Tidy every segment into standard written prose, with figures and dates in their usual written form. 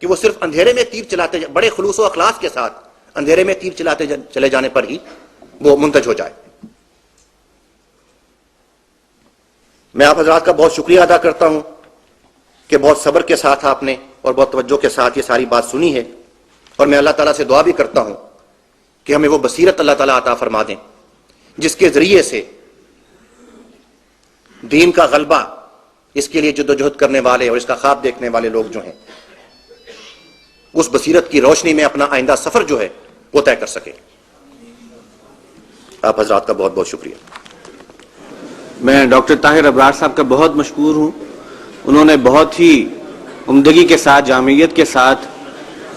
کہ وہ صرف اندھیرے میں تیر چلاتے بڑے خلوص و اخلاص کے ساتھ اندھیرے میں تیر چلاتے چلے جانے پر ہی وہ منتج ہو جائے. میں آپ حضرات کا بہت شکریہ ادا کرتا ہوں کہ بہت صبر کے ساتھ آپ نے اور بہت توجہ کے ساتھ یہ ساری بات سنی ہے, اور میں اللہ تعالیٰ سے دعا بھی کرتا ہوں کہ ہمیں وہ بصیرت اللہ تعالیٰ عطا فرما دیں جس کے ذریعے سے دین کا غلبہ, اس کے لیے جدوجہد کرنے والے اور اس کا خواب دیکھنے والے لوگ جو ہیں اس بصیرت کی روشنی میں اپنا آئندہ سفر جو ہے وہ طے کر سکیں. آپ حضرات کا بہت بہت شکریہ. میں ڈاکٹر طاہر ابرار صاحب کا بہت مشکور ہوں. انہوں نے بہت ہی عمدگی کے ساتھ, جامعیت کے ساتھ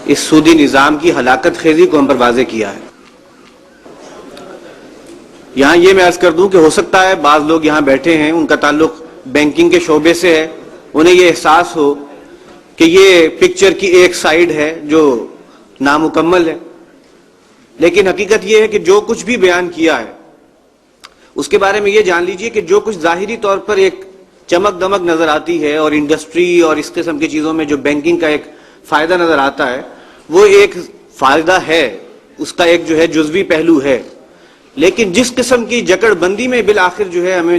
اس سودی نظام کی ہلاکت خیزی کو ہم پر واضح کیا ہے. یہاں یہ میں عرض کر دوں کہ ہو سکتا ہے بعض لوگ یہاں بیٹھے ہیں, ان کا تعلق بینکنگ کے شعبے سے ہے, انہیں یہ احساس ہو کہ یہ پکچر کی ایک سائیڈ ہے جو نامکمل ہے, لیکن حقیقت یہ ہے کہ جو کچھ بھی بیان کیا ہے اس کے بارے میں یہ جان لیجئے کہ جو کچھ ظاہری طور پر ایک چمک دمک نظر آتی ہے اور انڈسٹری اور اس قسم کی چیزوں میں جو بینکنگ کا ایک فائدہ نظر آتا ہے وہ ایک فائدہ ہے, اس کا ایک جو ہے جزوی پہلو ہے, لیکن جس قسم کی جکڑ بندی میں بالآخر جو ہے ہمیں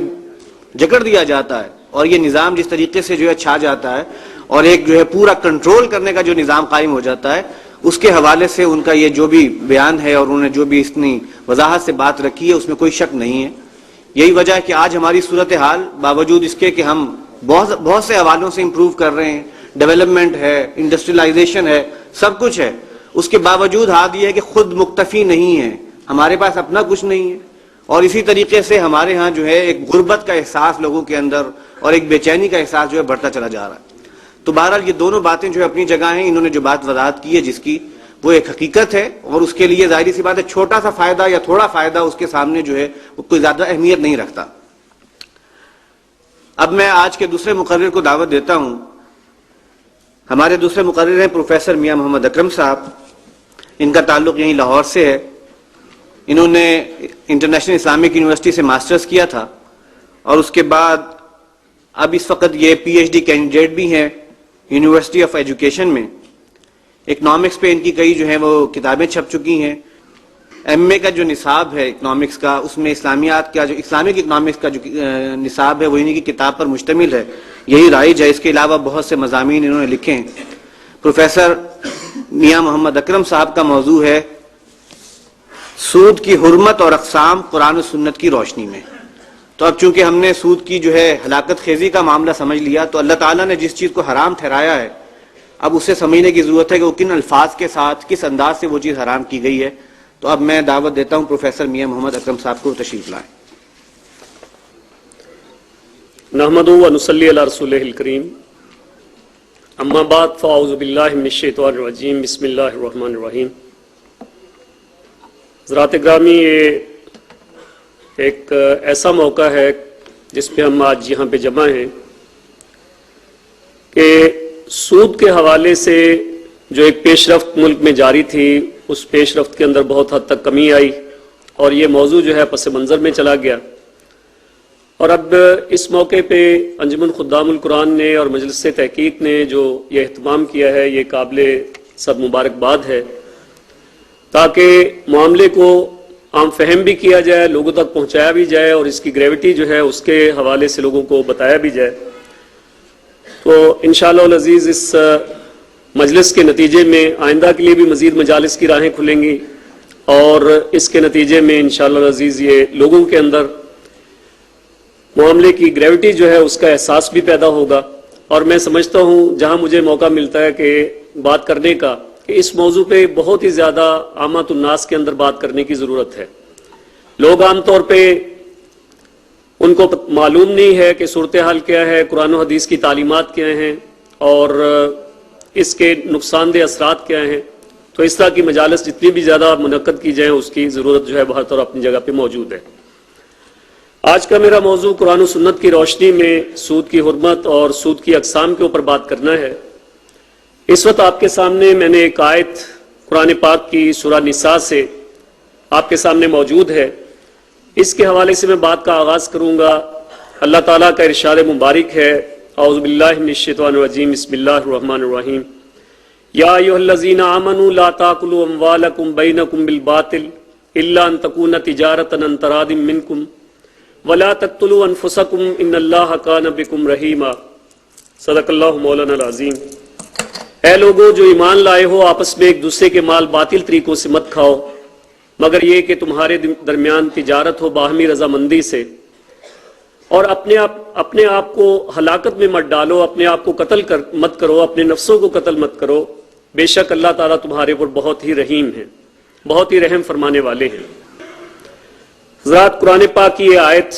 جکڑ دیا جاتا ہے اور یہ نظام جس طریقے سے جو ہے چھا جاتا ہے اور ایک جو ہے پورا کنٹرول کرنے کا جو نظام قائم ہو جاتا ہے, اس کے حوالے سے ان کا یہ جو بھی بیان ہے اور انہوں نے جو بھی اتنی وضاحت سے بات رکھی ہے اس میں کوئی شک نہیں ہے. یہی وجہ ہے کہ آج ہماری صورتحال باوجود اس کے کہ ہم بہت سے حوالوں سے امپروو کر رہے ہیں, ڈیولپمنٹ ہے, انڈسٹریلائزیشن ہے, سب کچھ ہے, اس کے باوجود حال یہ ہے کہ خود مکتفی نہیں ہے, ہمارے پاس اپنا کچھ نہیں ہے, اور اسی طریقے سے ہمارے ہاں جو ہے ایک غربت کا احساس لوگوں کے اندر اور ایک بے چینی کا احساس جو ہے بڑھتا چلا جا رہا ہے. تو بہرحال یہ دونوں باتیں جو ہے اپنی جگہ ہیں. انہوں نے جو بات وضاحت کی ہے جس کی وہ ایک حقیقت ہے, اور اس کے لیے ظاہری سی بات ہے چھوٹا سا فائدہ یا تھوڑا فائدہ اس کے سامنے جو ہے وہ کوئی زیادہ اہمیت نہیں رکھتا. اب میں آج کے دوسرے مقرر کو دعوت دیتا ہوں. ہمارے دوسرے مقرر ہیں پروفیسر میاں محمد اکرم صاحب. ان کا تعلق یہیں لاہور سے ہے. انہوں نے انٹرنیشنل اسلامک یونیورسٹی سے ماسٹرز کیا تھا, اور اس کے بعد اب اس وقت یہ پی ایچ ڈی کینڈیڈیٹ بھی ہیں یونیورسٹی آف ایجوکیشن میں. اکنامکس پہ ان کی کئی جو ہیں وہ کتابیں چھپ چکی ہیں. ایم اے کا جو نصاب ہے اکنامکس کا, اس میں اسلامیات کا جو اسلامک اکنامکس کا جو نصاب ہے وہ انہی کی کتاب پر مشتمل ہے, یہی رائج ہے. اس کے علاوہ بہت سے مضامین انہوں نے لکھے ہیں. پروفیسر میاں محمد اکرم صاحب کا موضوع ہے سود کی حرمت اور اقسام قرآن و سنت کی روشنی میں. تو اب چونکہ ہم نے سود کی جو ہے ہلاکت خیزی کا معاملہ سمجھ لیا, تو اللہ تعالیٰ نے جس چیز کو حرام ٹھہرایا ہے اب اسے سمجھنے کی ضرورت ہے کہ وہ کن الفاظ کے ساتھ کس انداز سے وہ چیز حرام کی گئی ہے. تو اب میں دعوت دیتا ہوں پروفیسر میاں محمد اکرم صاحب کو تشریف لائیں. نحمدہ و نصلی علی رسولہ الکریم, اما بعد فاعوذ باللہ من الشیطان الرجیم, بسم اللہ الرحمن الرحیم. حضرات گرامی, یہ ایک ایسا موقع ہے جس پہ ہم آج یہاں پہ جمع ہیں کہ سود کے حوالے سے جو ایک پیش رفت ملک میں جاری تھی اس پیش رفت کے اندر بہت حد تک کمی آئی, اور یہ موضوع جو ہے پس منظر میں چلا گیا. اور اب اس موقع پہ انجمن خدام القرآن نے اور مجلس تحقیق نے جو یہ اہتمام کیا ہے یہ قابل سب مبارکباد ہے, تاکہ معاملے کو عام فہم بھی کیا جائے, لوگوں تک پہنچایا بھی جائے, اور اس کی گریوٹی جو ہے اس کے حوالے سے لوگوں کو بتایا بھی جائے. تو انشاءاللہ العزیز اس مجلس کے نتیجے میں آئندہ کے لیے بھی مزید مجالس کی راہیں کھلیں گی, اور اس کے نتیجے میں انشاءاللہ العزیز یہ لوگوں کے اندر معاملے کی گریوٹی جو ہے اس کا احساس بھی پیدا ہوگا. اور میں سمجھتا ہوں جہاں مجھے موقع ملتا ہے کہ بات کرنے کا, کہ اس موضوع پہ بہت ہی زیادہ عامت الناس کے اندر بات کرنے کی ضرورت ہے. لوگ عام طور پہ ان کو معلوم نہیں ہے کہ صورتحال کیا ہے, قرآن و حدیث کی تعلیمات کیا ہیں, اور اس کے نقصان دہ اثرات کیا ہیں. تو اس طرح کی مجالس جتنی بھی زیادہ منعقد کی جائیں اس کی ضرورت جو ہے بہر طور اپنی جگہ پہ موجود ہے. آج کا میرا موضوع قرآن و سنت کی روشنی میں سود کی حرمت اور سود کی اقسام کے اوپر بات کرنا ہے. اس وقت آپ کے سامنے میں نے ایک آیت قرآن پاک کی سورہ نساء سے آپ کے سامنے موجود ہے. اس کے حوالے سے میں بات کا آغاز کروں گا. اللہ تعالیٰ کا ارشاد مبارک ہے, اعوذ باللہ من الشیطان الرجیم, بسم اللہ الرحمن الرحیم, یا ایھا الذین آمنوا لا تاکلوا اموالکم بینکم بالباطل الا ان تکون تجارۃ عن تراض منکم ولا تقتلوا انفسکم ان اللہ کان بکم رحیما۔ صدق اللہ مولانا العظیم۔ اے لوگو جو ایمان لائے ہو، آپس میں ایک دوسرے کے مال باطل طریقوں سے مت کھاؤ، مگر یہ کہ تمہارے درمیان تجارت ہو باہمی رضامندی سے، اور اپنے آپ کو ہلاکت میں مت ڈالو، اپنے آپ کو قتل مت کرو، اپنے نفسوں کو قتل مت کرو، بے شک اللہ تعالیٰ تمہارے پر بہت ہی رحیم ہے، بہت ہی رحم فرمانے والے ہیں۔ حضرات، قرآن پاک کی یہ آیت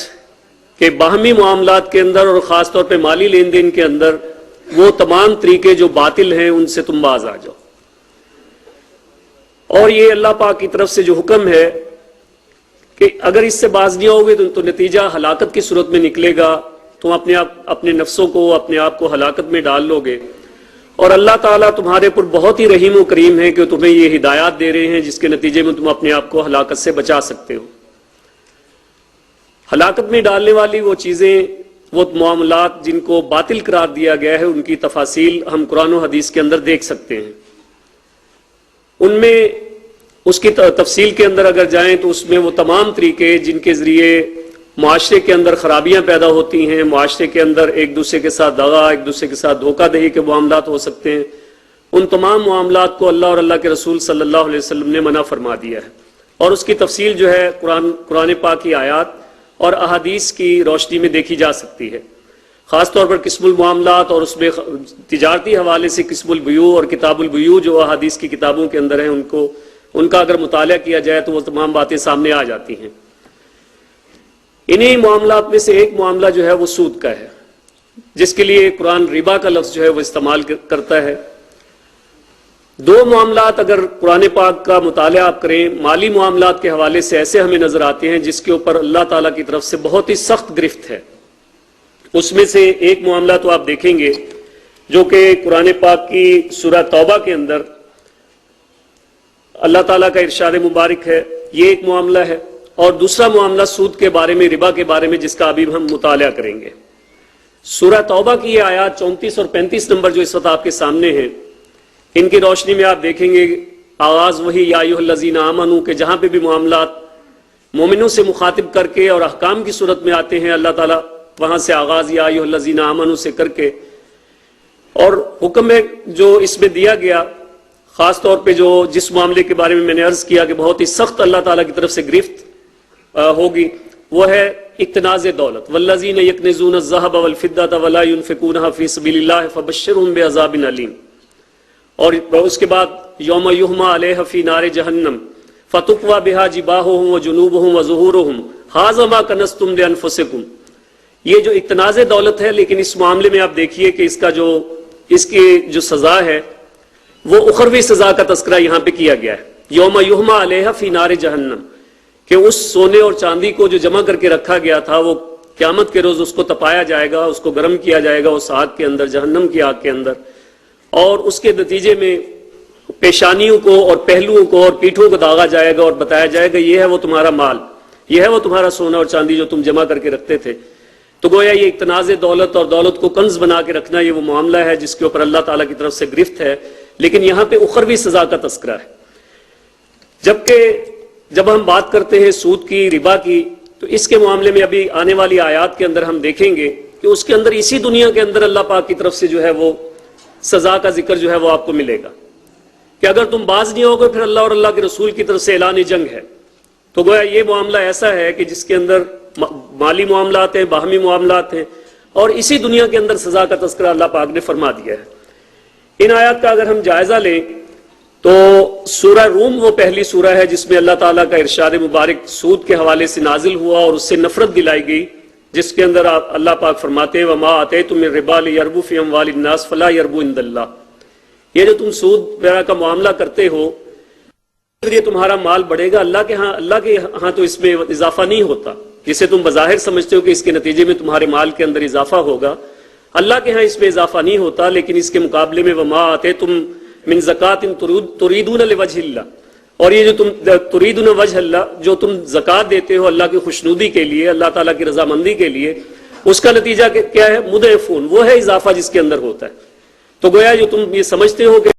کہ باہمی معاملات کے اندر اور خاص طور پہ مالی لین دین کے اندر وہ تمام طریقے جو باطل ہیں ان سے تم باز آ جاؤ، اور یہ اللہ پاک کی طرف سے جو حکم ہے کہ اگر اس سے باز نہیں ہوگے تو نتیجہ ہلاکت کی صورت میں نکلے گا، تم اپنے نفسوں کو، اپنے آپ کو ہلاکت میں ڈال لو گے، اور اللہ تعالیٰ تمہارے پر بہت ہی رحیم و کریم ہے کہ تمہیں یہ ہدایات دے رہے ہیں جس کے نتیجے میں تم اپنے آپ کو ہلاکت سے بچا سکتے ہو۔ ہلاکت میں ڈالنے والی وہ چیزیں، وہ معاملات جن کو باطل قرار دیا گیا ہے، ان کی تفاصیل ہم قرآن و حدیث کے اندر دیکھ سکتے ہیں۔ ان میں اس کی تفصیل کے اندر اگر جائیں تو اس میں وہ تمام طریقے جن کے ذریعے معاشرے کے اندر خرابیاں پیدا ہوتی ہیں، معاشرے کے اندر ایک دوسرے کے ساتھ دغا، ایک دوسرے کے ساتھ دھوکہ دہی کے معاملات ہو سکتے ہیں، ان تمام معاملات کو اللہ اور اللہ کے رسول صلی اللہ علیہ وسلم نے منع فرما دیا ہے، اور اس کی تفصیل جو ہے قرآن پاک کی آیات اور احادیث کی روشنی میں دیکھی جا سکتی ہے۔ خاص طور پر قسم المعاملات اور اس میں تجارتی حوالے سے قسم البیوع اور کتاب البیوع جو احادیث کی کتابوں کے اندر ہیں، ان کا اگر مطالعہ کیا جائے تو وہ تمام باتیں سامنے آ جاتی ہیں۔ انہی معاملات میں سے ایک معاملہ جو ہے وہ سود کا ہے، جس کے لیے قرآن ربا کا لفظ جو ہے وہ استعمال کرتا ہے۔ دو معاملات اگر قرآن پاک کا مطالعہ آپ کریں، مالی معاملات کے حوالے سے ایسے ہمیں نظر آتے ہیں جس کے اوپر اللہ تعالیٰ کی طرف سے بہت ہی سخت گرفت ہے۔ اس میں سے ایک معاملہ تو آپ دیکھیں گے جو کہ قرآن پاک کی سورہ توبہ کے اندر اللہ تعالیٰ کا ارشاد مبارک ہے، یہ ایک معاملہ ہے، اور دوسرا معاملہ سود کے بارے میں، ربا کے بارے میں، جس کا ابھی ہم مطالعہ کریں گے۔ سورہ توبہ کی یہ آیات 34 اور 35 نمبر جو اس وقت آپ کے سامنے ہیں، ان کی روشنی میں آپ دیکھیں گے آغاز وہی یا ایھا الذین آمنوا کہ جہاں پہ بھی معاملات مومنوں سے مخاطب کر کے اور احکام کی صورت میں آتے ہیں، اللہ تعالیٰ وہاں سے آغاز یا ایھا الذین آمنوا سے کر کے، اور حکم ہے جو اس میں دیا گیا، خاص طور پہ جو جس معاملے کے بارے میں میں نے عرض کیا کہ بہت ہی سخت اللہ تعالیٰ کی طرف سے گرفت ہوگی، وہ ہے اقتناز دولت۔ والذین یکنزون الذھب والفضة ولا ينفقونها فی سبیل اللہ فبشرهم بعذاب علیم، اور اس کے بعد یوم یحمى علیہ فی نار جہنم فتقوی بہا جباہہم وجنوبہم وظہورہم ھذا ما کنزتم لانفسکم۔ یہ جو اقتناز دولت ہے، لیکن اس معاملے میں آپ دیکھیے کہ اس کی جو سزا ہے وہ اخروی سزا کا تذکرہ یہاں پہ کیا گیا ہے۔ یوم یحمى علیہ فی نار جہنم، کہ اس سونے اور چاندی کو جو جمع کر کے رکھا گیا تھا وہ قیامت کے روز اس کو تپایا جائے گا، اس کو گرم کیا جائے گا اس آگ کے اندر، جہنم کی آگ کے اندر، اور اس کے نتیجے میں پیشانیوں کو اور پہلوؤں کو اور پیٹھوں کو داغا جائے گا اور بتایا جائے گا یہ ہے وہ تمہارا مال، یہ ہے وہ تمہارا سونا اور چاندی جو تم جمع کر کے رکھتے تھے۔ تو گویا یہ اقتناز دولت اور دولت کو کنز بنا کے رکھنا، یہ وہ معاملہ ہے جس کے اوپر اللہ تعالیٰ کی طرف سے گرفت ہے، لیکن یہاں پہ اخروی سزا کا تذکرہ ہے۔ جبکہ جب ہم بات کرتے ہیں سود کی، ربا کی، تو اس کے معاملے میں ابھی آنے والی آیات کے اندر ہم دیکھیں گے کہ اس کے اندر اسی دنیا کے اندر اللہ پاک کی طرف سے جو ہے وہ سزا کا ذکر جو ہے وہ آپ کو ملے گا کہ اگر تم باز نہیں ہوگے پھر اللہ اور اللہ کے رسول کی طرف سے اعلان جنگ ہے۔ تو گویا یہ معاملہ ایسا ہے کہ جس کے اندر مالی معاملات ہیں، باہمی معاملات ہیں، اور اسی دنیا کے اندر سزا کا تذکرہ اللہ پاک نے فرما دیا ہے۔ ان آیات کا اگر ہم جائزہ لیں تو سورہ روم وہ پہلی سورہ ہے جس میں اللہ تعالیٰ کا ارشاد مبارک سود کے حوالے سے نازل ہوا اور اس سے نفرت دلائی گئی، جس کے اندر اللہ پاک فرماتے ہیں وَمَا آتَيْتُم مِّن رِّبًا لِيَرْبُوَ فِي أَمْوَالِ النَّاسِ فَلَا يَرْبُو عِندَ اللَّهِ، یہ جو تم سود وغیرہ کا معاملہ کرتے ہو یہ تمہارا مال بڑھے گا، اللہ کے ہاں تو اس میں اضافہ نہیں ہوتا، جسے تم بظاہر سمجھتے ہو کہ اس کے نتیجے میں تمہارے مال کے اندر اضافہ ہوگا، اللہ کے ہاں اس میں اضافہ نہیں ہوتا، لیکن اس کے مقابلے میں وَمَا آتَيْتُم مِّن زَكَاةٍ تُرِيدُونَ لِوَجْهِ اللَّهِ، اور یہ جو تم تريدون وجہ اللہ، جو تم زکوٰۃ دیتے ہو اللہ کی خوشنودی کے لیے، اللہ تعالیٰ کی رضامندی کے لیے، اس کا نتیجہ کیا ہے؟ مضاعفون، وہ ہے اضافہ جس کے اندر ہوتا ہے۔ تو گویا جو تم یہ سمجھتے ہو کہ